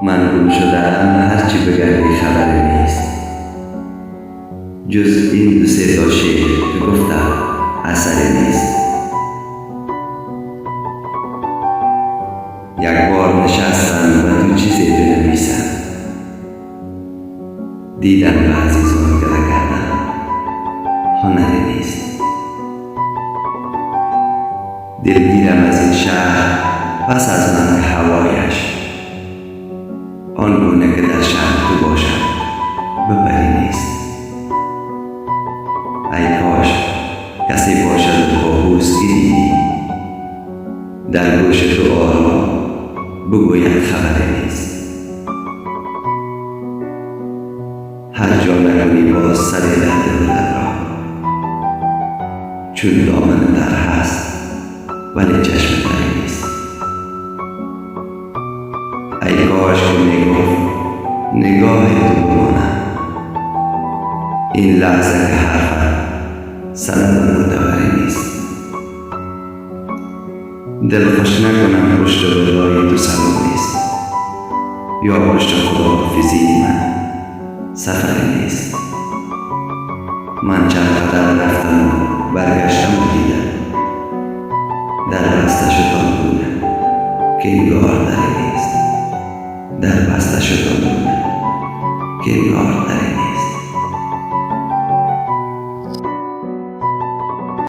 من گم شده‌ام، هرچی بگردی خبری نیست، جز این دو سه تا شعر که گفتم اثری نیست. یک بار نشستم و تو چیزی بنویسم، دیدم به عزیزان گله کردن هنری نیست. دلگیرم از این شهر پس از من هوایش، آن گونه که در شهر تو باشم ببری نیست. ای کاش کسی باشد باهوش که دیدی، در گوش تو آرام بگوید خبری نیست. هر جا نکنی باز سر درد دل را، چون دامن در هست ولی چشم تری نیست. ای کاش که میگفت نگاه تو بمانم، این لحظه که حرفت سند معتبری نیست. دل خوش نکنم پشت بلای تو سبب نیست، یا پشت خداحافظی من سفری نیست. من چند قدر رفتم و برگشتم و دیدم در بسته شد آن گونه که انگار دری نیست. در بسته شد آن گونه که انگار دری نیست.